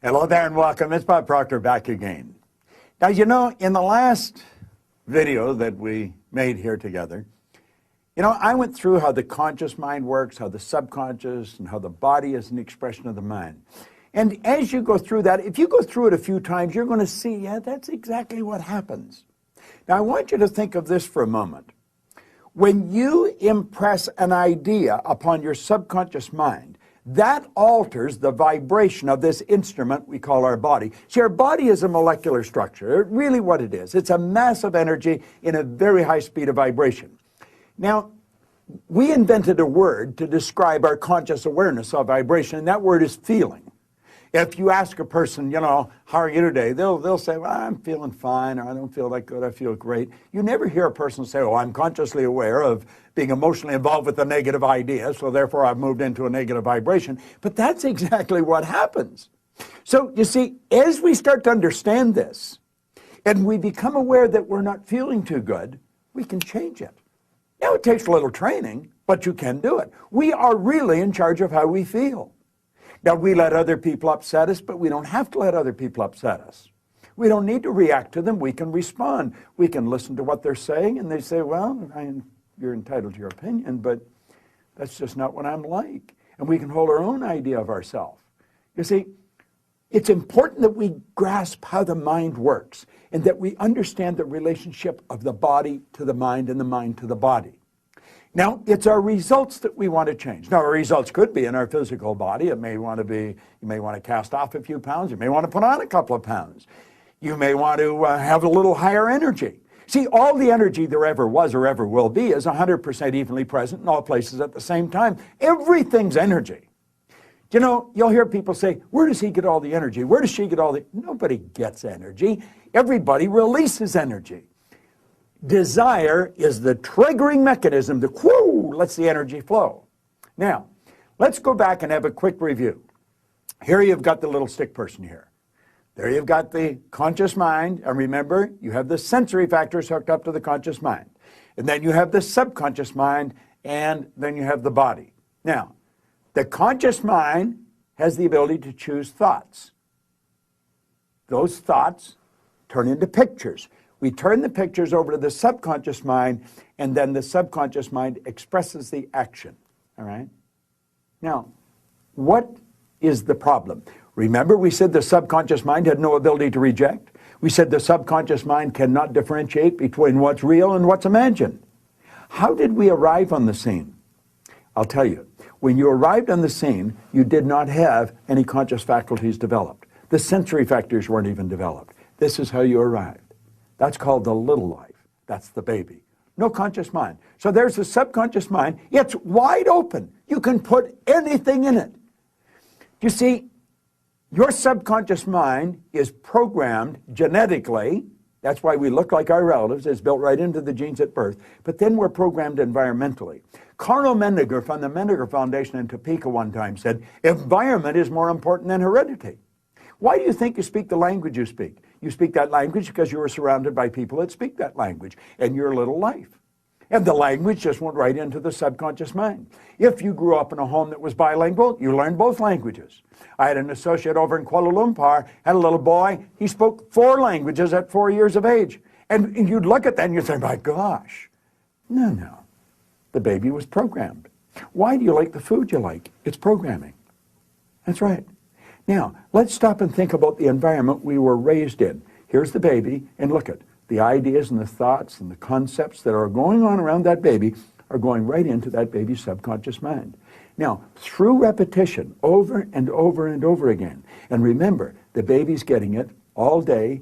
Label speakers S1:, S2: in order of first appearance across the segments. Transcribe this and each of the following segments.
S1: Hello there and welcome. It's Bob Proctor back again. Now, you know, in the last video that we made here together, I went through how the conscious mind works, how the subconscious, and how the body is an expression of the mind. And as you go through that, if you go through it a few times, you're going to see, yeah, that's exactly what happens. Now, I want you to think of this for a moment. When you impress an idea upon your subconscious mind, that alters the vibration of this instrument we call our body. See, our body is a molecular structure. Really what it is. It's a mass of energy in a very high speed of vibration. Now, we invented a word to describe our conscious awareness of vibration, and that word is feeling. If you ask a person, how are you today? They'll say, well, I'm feeling fine, or I don't feel that good, I feel great. You never hear a person say, oh, I'm consciously aware of being emotionally involved with a negative idea, so therefore I've moved into a negative vibration. But that's exactly what happens. So, you see, as we start to understand this, and we become aware that we're not feeling too good, we can change it. Now, it takes a little training, but you can do it. We are really in charge of how we feel. Now, we let other people upset us, but we don't have to let other people upset us. We don't need to react to them. We can respond. We can listen to what they're saying, and they say, well, you're entitled to your opinion, but that's just not what I'm like. And we can hold our own idea of ourselves. You see, it's important that we grasp how the mind works and that we understand the relationship of the body to the mind and the mind to the body. Now, it's our results that we want to change. Now, our results could be in our physical body. It may want to be, you may want to cast off a few pounds. You may want to put on a couple of pounds. You may want to have a little higher energy. See, all the energy there ever was or ever will be is 100% evenly present in all places at the same time. Everything's energy. You'll hear people say, where does he get all the energy? Where does she get all the... Nobody gets energy. Everybody releases energy. Desire is the triggering mechanism that lets the energy flow. Now, let's go back and have a quick review. Here you've got the little stick person here. There you've got the conscious mind, and remember, you have the sensory factors hooked up to the conscious mind. And then you have the subconscious mind, and then you have the body. Now, the conscious mind has the ability to choose thoughts. Those thoughts turn into pictures. We turn the pictures over to the subconscious mind, and then the subconscious mind expresses the action, all right? Now, what is the problem? Remember, we said the subconscious mind had no ability to reject. We said the subconscious mind cannot differentiate between what's real and what's imagined. How did we arrive on the scene? I'll tell you. When you arrived on the scene, you did not have any conscious faculties developed. The sensory factors weren't even developed. This is how you arrived. That's called the little life. That's the baby. No conscious mind. So there's the subconscious mind. It's wide open. You can put anything in it. You see, your subconscious mind is programmed genetically. That's why we look like our relatives. It's built right into the genes at birth. But then we're programmed environmentally. Carl Mendiger from the Mendiger Foundation in Topeka one time said, environment is more important than heredity. Why do you think you speak the language you speak? You speak that language because you were surrounded by people that speak that language in your little life. And the language just went right into the subconscious mind. If you grew up in a home that was bilingual, you learned both languages. I had an associate over in Kuala Lumpur, had a little boy, he spoke 4 languages at 4 years of age. And you'd look at that and you'd say, my gosh. No. The baby was programmed. Why do you like the food you like? It's programming. That's right. Now, let's stop and think about the environment we were raised in. Here's the baby, and look at the ideas and the thoughts and the concepts that are going on around that baby are going right into that baby's subconscious mind. Now, through repetition, over and over and over again, and remember, the baby's getting it all day,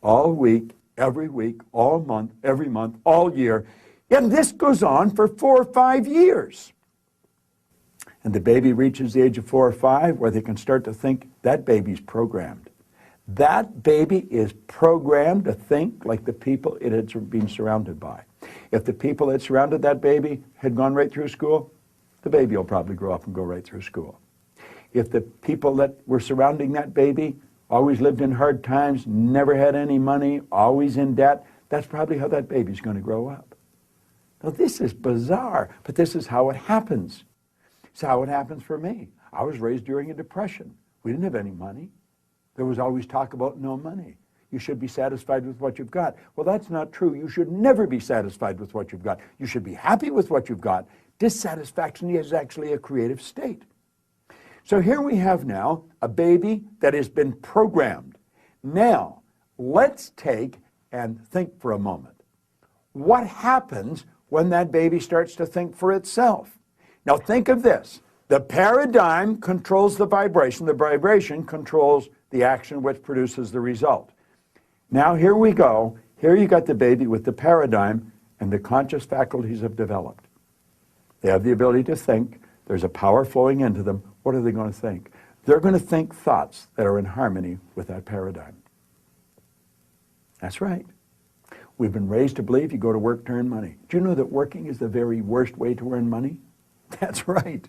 S1: all week, every week, all month, every month, all year, and this goes on for 4 or 5 years. And the baby reaches the age of 4 or 5 where they can start to think that baby's programmed. That baby is programmed to think like the people it had been surrounded by. If the people that surrounded that baby had gone right through school, the baby will probably grow up and go right through school. If the people that were surrounding that baby always lived in hard times, never had any money, always in debt, that's probably how that baby's going to grow up. Now, this is bizarre, but this is how it happens. It's how it happens for me. I was raised during a depression. We didn't have any money. There was always talk about no money. You should be satisfied with what you've got. Well, that's not true. You should never be satisfied with what you've got. You should be happy with what you've got. Dissatisfaction is actually a creative state. So here we have now a baby that has been programmed. Now, let's take and think for a moment. What happens when that baby starts to think for itself? Now think of this. The paradigm controls the vibration controls the action which produces the result. Now here we go. Here you got the baby with the paradigm, and the conscious faculties have developed. They have the ability to think. There's a power flowing into them. What are they going to think? They're going to think thoughts that are in harmony with that paradigm. That's right. We've been raised to believe you go to work to earn money. Do you know that working is the very worst way to earn money? That's right.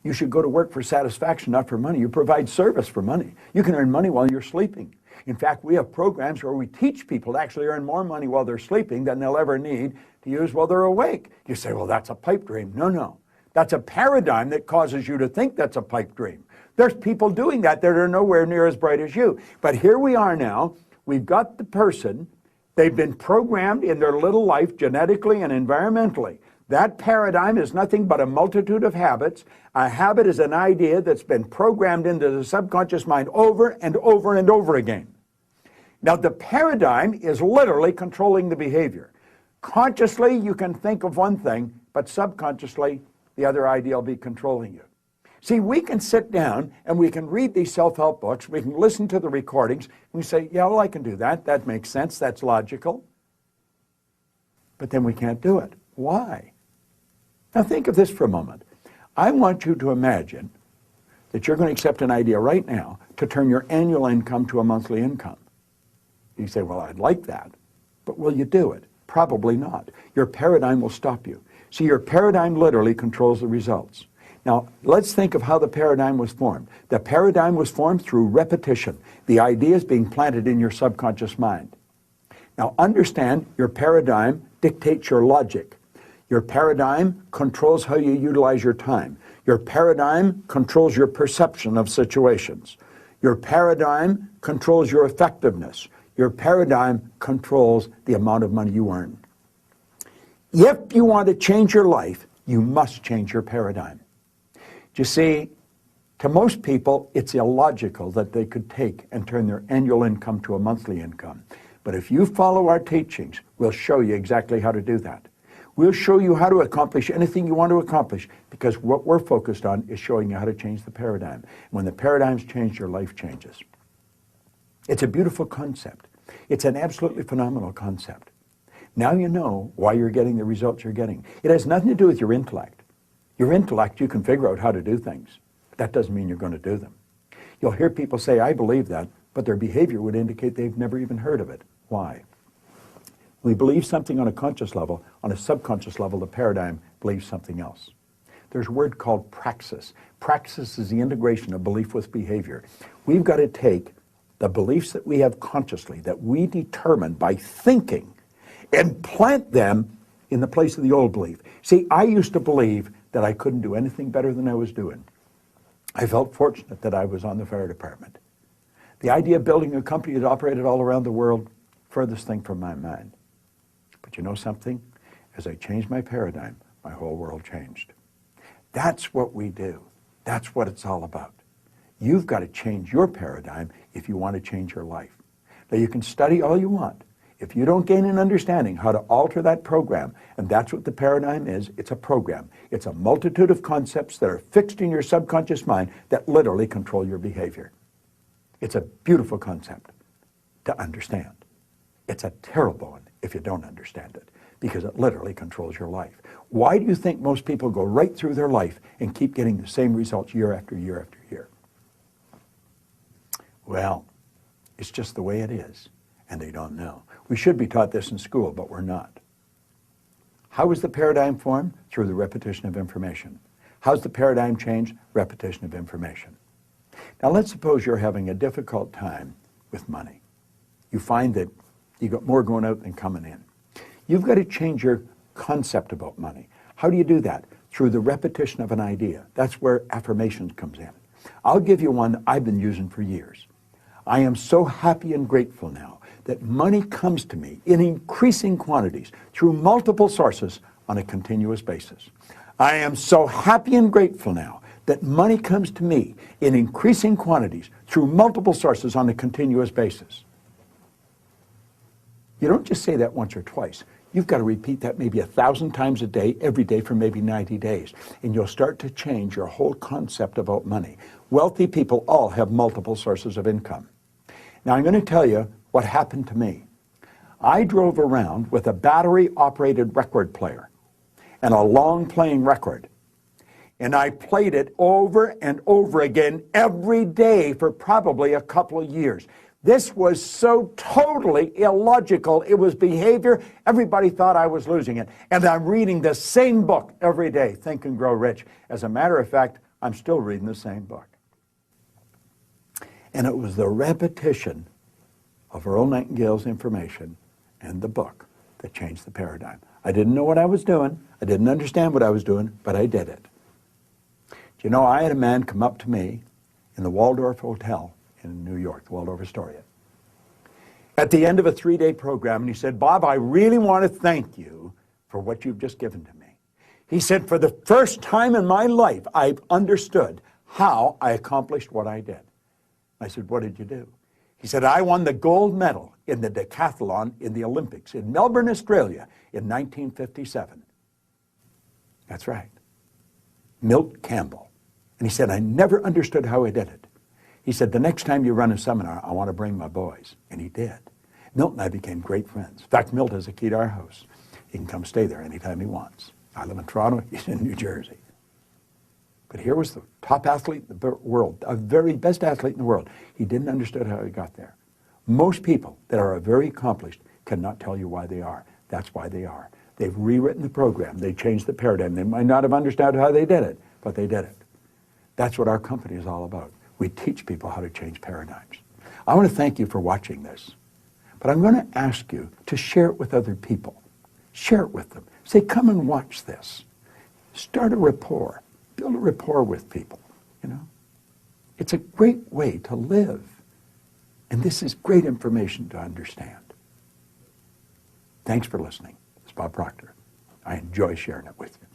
S1: You should go to work for satisfaction, not for money. You provide service for money. You can earn money while you're sleeping. In fact, we have programs where we teach people to actually earn more money while they're sleeping than they'll ever need to use while they're awake. You say, well, that's a pipe dream. No, no. That's a paradigm that causes you to think that's a pipe dream. There's people doing that are nowhere near as bright as you. But here we are now. We've got the person. They've been programmed in their little life genetically and environmentally. That paradigm is nothing but a multitude of habits. A habit is an idea that's been programmed into the subconscious mind over and over and over again. Now, the paradigm is literally controlling the behavior. Consciously, you can think of one thing, but subconsciously, the other idea will be controlling you. See, we can sit down and we can read these self-help books, we can listen to the recordings, and we say, yeah, well, I can do that. That makes sense. That's logical. But then we can't do it. Why? Now think of this for a moment. I want you to imagine that you're going to accept an idea right now to turn your annual income to a monthly income. You say, well, I'd like that, but will you do it? Probably not. Your paradigm will stop you. See, your paradigm literally controls the results. Now, let's think of how the paradigm was formed. The paradigm was formed through repetition. The idea is being planted in your subconscious mind. Now, understand your paradigm dictates your logic. Your paradigm controls how you utilize your time. Your paradigm controls your perception of situations. Your paradigm controls your effectiveness. Your paradigm controls the amount of money you earn. If you want to change your life, you must change your paradigm. You see, to most people, it's illogical that they could take and turn their annual income to a monthly income. But if you follow our teachings, we'll show you exactly how to do that. We'll show you how to accomplish anything you want to accomplish, because what we're focused on is showing you how to change the paradigm. When the paradigms change, your life changes. It's a beautiful concept. It's an absolutely phenomenal concept. Now you know why you're getting the results you're getting. It has nothing to do with your intellect. Your intellect, you can figure out how to do things. But that doesn't mean you're going to do them. You'll hear people say, I believe that, but their behavior would indicate they've never even heard of it. Why? We believe something on a conscious level. On a subconscious level, the paradigm believes something else. There's a word called praxis. Praxis is the integration of belief with behavior. We've got to take the beliefs that we have consciously, that we determine by thinking, and plant them in the place of the old belief. See, I used to believe that I couldn't do anything better than I was doing. I felt fortunate that I was on the fire department. The idea of building a company that operated all around the world, furthest thing from my mind. But you know something? As I changed my paradigm, my whole world changed. That's what we do. That's what it's all about. You've got to change your paradigm if you want to change your life. Now, you can study all you want. If you don't gain an understanding how to alter that program, and that's what the paradigm is, it's a program. It's a multitude of concepts that are fixed in your subconscious mind that literally control your behavior. It's a beautiful concept to understand. It's a terrible one if you don't understand it, because it literally controls your life. Why do you think most people go right through their life and keep getting the same results year after year after year? Well, it's just the way it is, and they don't know. We should be taught this in school, but we're not. How is the paradigm formed? Through the repetition of information. How's the paradigm changed? Repetition of information. Now let's suppose you're having a difficult time with money. You find that you got more going out than coming in. You've got to change your concept about money. How do you do that? Through the repetition of an idea. That's where affirmations comes in. I'll give you one that I've been using for years. I am so happy and grateful now that money comes to me in increasing quantities through multiple sources on a continuous basis. I am so happy and grateful now that money comes to me in increasing quantities through multiple sources on a continuous basis. You don't just say that once or twice. You've got to repeat that maybe 1,000 times a day, every day for maybe 90 days. And you'll start to change your whole concept about money. Wealthy people all have multiple sources of income. Now I'm going to tell you what happened to me. I drove around with a battery-operated record player and a long-playing record. And I played it over and over again every day for probably a couple of years. This was so totally illogical. It was behavior. Everybody thought I was losing it. And I'm reading the same book every day, Think and Grow Rich. As a matter of fact, I'm still reading the same book. And it was the repetition of Earl Nightingale's information and the book that changed the paradigm. I didn't know what I was doing. I didn't understand what I was doing, but I did it. Do you know, I had a man come up to me in the Waldorf Hotel in New York, the Waldorf Astoria, at the end of a 3-day program, and he said, Bob, I really want to thank you for what you've just given to me. He said, for the first time in my life, I've understood how I accomplished what I did. I said, what did you do? He said, I won the gold medal in the decathlon in the Olympics in Melbourne, Australia in 1957. That's right. Milt Campbell. And he said, I never understood how I did it. He said, the next time you run a seminar, I want to bring my boys. And he did. Milt and I became great friends. In fact, Milt has a key to our house. He can come stay there anytime he wants. I live in Toronto. He's in New Jersey. But here was the top athlete in the world, a very best athlete in the world. He didn't understand how he got there. Most people that are very accomplished cannot tell you why they are. That's why they are. They've rewritten the program. They changed the paradigm. They might not have understood how they did it, but they did it. That's what our company is all about. We teach people how to change paradigms. I want to thank you for watching this, but I'm going to ask you to share it with other people. Share it with them. Say, come and watch this. Start a rapport. Build a rapport with people, you know. It's a great way to live. And this is great information to understand. Thanks for listening. It's Bob Proctor. I enjoy sharing it with you.